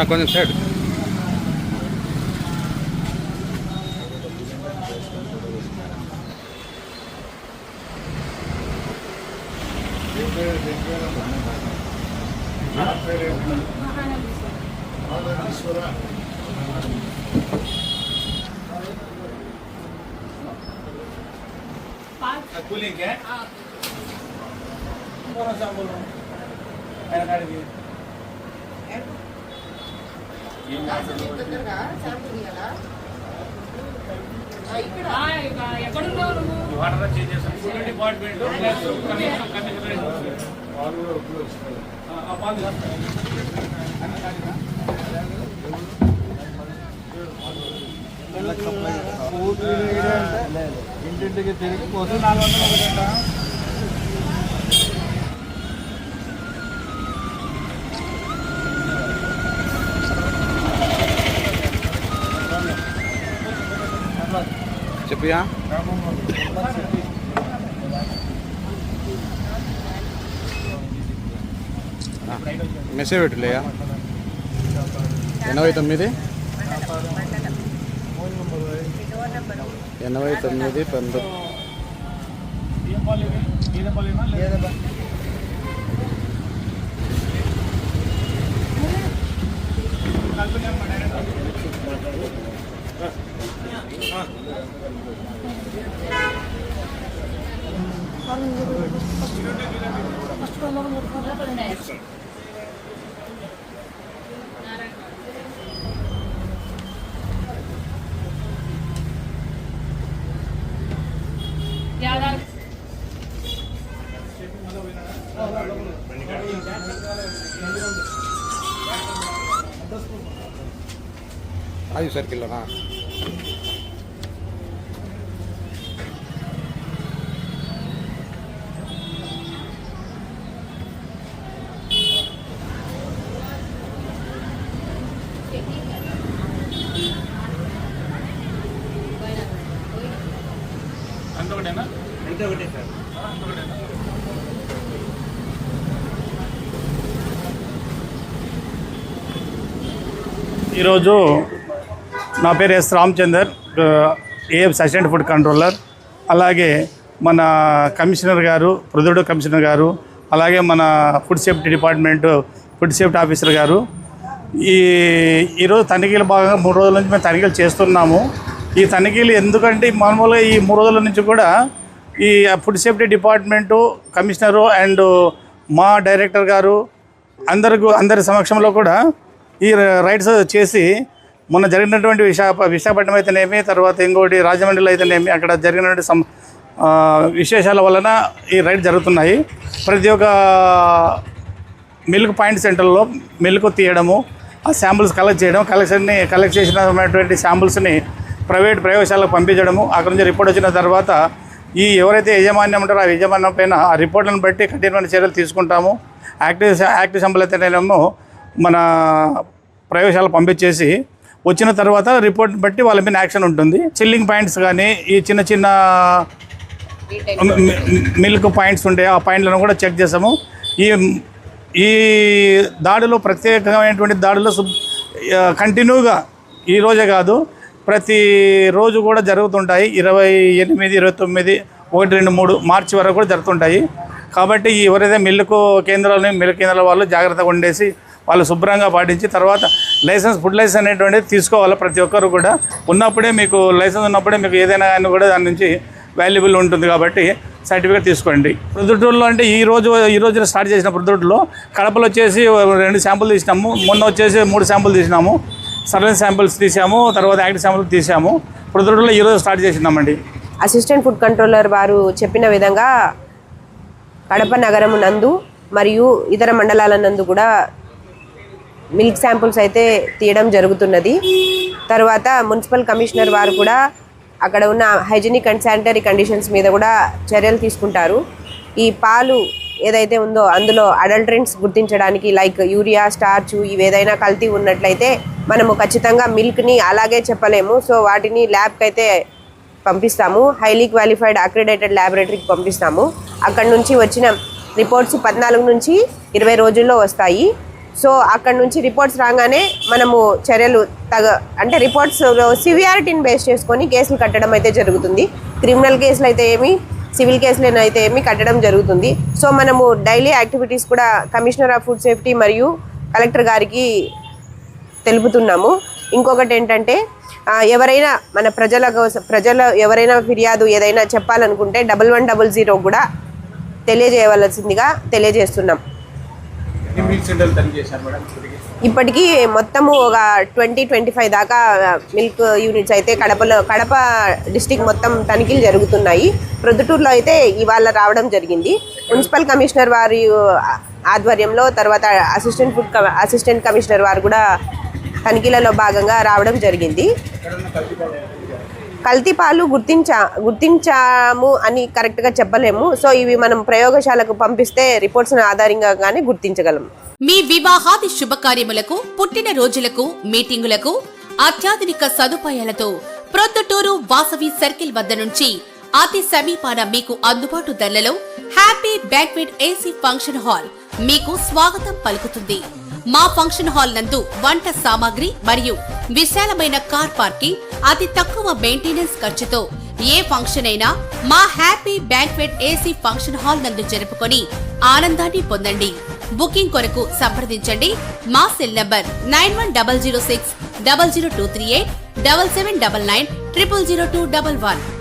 కొంచెం side cooling है water change చేస్తాం ఫుడ్ డిపార్ట్మెంట్ ఇంటింటికి తిరిగి కోసం 400 చెప్పియా మెసేజ్ పెట్టలేయా 89 सर्किल ना ఈరోజు నా పేరు S Ramachandar, AFS assistant food controller. అలాగే మన కమిషనర్ గారు, ప్రొద్దుటూరు కమిషనర్ గారు, అలాగే మన food safety department food safety officer గారు ఈరోజు తనిఖీలు భాగంగా 3 రోజుల నుంచి మేము తనిఖీలు చేస్తున్నాము. ఈ తనిఖీలు ఎందుకంటే మామూలుగా ఈ 3 రోజుల నుంచి కూడా ఈ food safety department commissioner and మా డైరెక్టర్ గారు అందరి సమక్షంలో కూడా ఈ రైడ్స్ చేసి మొన్న జరిగినటువంటి విశాఖపట్నం అయితేనేమి, తర్వాత ఇంకోటి రాజమండ్రిలో అయితేనేమి అక్కడ జరిగినటువంటి విశేషాల వలన ఈ రైడ్ జరుగుతున్నాయి. ప్రతి ఒక్క మిల్క్ పాయింట్ సెంటర్లో మిల్క్ తీయడము, ఆ శాంపుల్స్ కలెక్ట్ చేయడం, కలెక్ట్ చేసినటువంటి శాంపుల్స్ని ప్రైవేట్ ప్రయోగశాలకు పంపించడము, అక్కడ నుంచి రిపోర్ట్ వచ్చిన తర్వాత ఎవరైతే యజమాన్యం ఉంటారో ఆ యజమాన్యం పైన ఆ రిపోర్ట్లను బట్టి కఠినమైన చర్యలు తీసుకుంటాము. యాక్టివ్ శాంపుల్ అయితేనేమో మన ప్రయోగశాల పంపించేసి వచ్చిన తర్వాత రిపోర్ట్ బట్టి వాళ్ళ మీద యాక్షన్ ఉంటుంది. చిల్లింగ్ పాయింట్స్ కానీ ఈ చిన్న మిల్క్ పాయింట్స్ ఉంటాయి, ఆ పాయింట్లను కూడా చెక్ చేసాము. ఈ దాడులు ప్రత్యేకమైనటువంటి దాడులు కంటిన్యూగా ఈరోజే కాదు ప్రతిరోజు కూడా జరుగుతుంటాయి. 28, 29, 1, 2, 3 మార్చి వరకు కూడా జరుగుతుంటాయి. కాబట్టి ఎవరైతే మిల్క్ కేంద్రాల వాళ్ళు జాగ్రత్తగా ఉండేసి వాళ్ళు శుభ్రంగా పాటించి తర్వాత ఫుడ్ లైసెన్స్ అనేటువంటిది తీసుకోవాలి. ప్రతి ఒక్కరు కూడా ఉన్నప్పుడే మీకు లైసెన్స్ ఉన్నప్పుడే మీకు ఏదైనా కానీ కూడా దాని నుంచి వాల్యుబుల్ ఉంటుంది కాబట్టి సర్టిఫికేట్ తీసుకోండి. ప్రొద్దుటూరులో అంటే ఈ రోజు స్టార్ట్ చేసిన ప్రొద్దుటూరులో కడపలో వచ్చేసి 2 శాంపుల్ తీసినాము, మొన్న వచ్చేసి 3 శాంపుల్ తీసినాము. సర్వేలెన్స్ శాంపుల్స్ తీసాము, తర్వాత యాక్టివ్ శాంపుల్స్ తీసాము. ప్రొద్దుటూరులో ఈరోజు స్టార్ట్ చేసినామండి. అసిస్టెంట్ ఫుడ్ కంట్రోలర్ వారు చెప్పిన విధంగా కడప నగరం నందు మరియు ఇతర మండలాల నందు కూడా మిల్క్ శాంపుల్స్ అయితే తీయడం జరుగుతున్నది. తర్వాత మున్సిపల్ కమిషనర్ వారు కూడా అక్కడ ఉన్న హైజీనిక్ అండ్ శానిటరీ కండిషన్స్ మీద కూడా చర్యలు తీసుకుంటారు. ఈ పాలు ఏదైతే ఉందో అందులో అడల్టరెంట్స్ గుర్తించడానికి లైక్ యూరియా, స్టార్చ్ ఇవి ఏదైనా కల్తీ ఉన్నట్లయితే మనము ఖచ్చితంగా మిల్క్ని అలాగే చెప్పలేము. సో వాటిని ల్యాబ్కి అయితే పంపిస్తాము, హైలీ క్వాలిఫైడ్ అక్రిడేటెడ్ ల్యాబొరేటరీకి పంపిస్తాము. అక్కడ నుంచి వచ్చిన రిపోర్ట్స్ 14 నుంచి 20 రోజుల్లో వస్తాయి. సో అక్కడ నుంచి రిపోర్ట్స్ రాగానే మనము చర్యలు అంటే రిపోర్ట్స్ సివియారిటీని బేస్ చేసుకొని కేసులు కట్టడం అయితే జరుగుతుంది. క్రిమినల్ కేసులు అయితే ఏమి, సివిల్ కేసులు అయితే ఏమి కట్టడం జరుగుతుంది. సో మనము డైలీ యాక్టివిటీస్ కూడా కమిషనర్ ఆఫ్ ఫుడ్ సేఫ్టీ మరియు కలెక్టర్ గారికి తెలుపుతున్నాము. ఇంకొకటి ఏంటంటే ఎవరైనా మన ప్రజల ఎవరైనా ఫిర్యాదు ఏదైనా చెప్పాలనుకుంటే 1100 కూడా తెలియజేయవలసిందిగా తెలియజేస్తున్నాం. ఇప్పటికీ మొత్తము ఒక 20-25 దాకా మిల్క్ యూనిట్స్ అయితే కడప డిస్టిక్ మొత్తం తనిఖీలు జరుగుతున్నాయి. ప్రొద్దుటూరులో అయితే ఇవాళ రావడం జరిగింది. మున్సిపల్ కమిషనర్ వారి ఆధ్వర్యంలో, తర్వాత అసిస్టెంట్ కమిషనర్ వారు కూడా తనిఖీలలో భాగంగా రావడం జరిగింది. కల్తీ పాలు గుర్తించాము అని కరెక్ట్గా చెప్పలేము. సో ఇవి మనం ప్రయోగశాలకు పంపిస్తే రిపోర్ట్స్ ఆధారంగానే గుర్తించగలం. మీ వివాహాది శుభకార్యములకు, పుట్టిన రోజులకు, మీటింగులకు అత్యాధునిక సదుపాయాలతో ప్రొద్దుటూరు వాసవి సర్కిల్ వద్ద నుంచి అతి సమీపాన మీకు అందుబాటు ధరలలో happy banquet AC function hall మీకు స్వాగతం పలుకుతుంది. మా ఫంక్షన్ హాల్ నందు వంట సామాగ్రి మరియు విశాలమైన కార్ పార్కింగ్, అతి తక్కువ మెయింటెనెన్స్ ఖర్చుతో ఏ ఫంక్షన్ అయినా మా happy banquet AC function hall నందు జరుపుకొని ఆనందాన్ని పొందండి. బుకింగ్ కొరకు సంప్రదించండి. మా సెల్ నంబర్ 9100600238 7799 000211.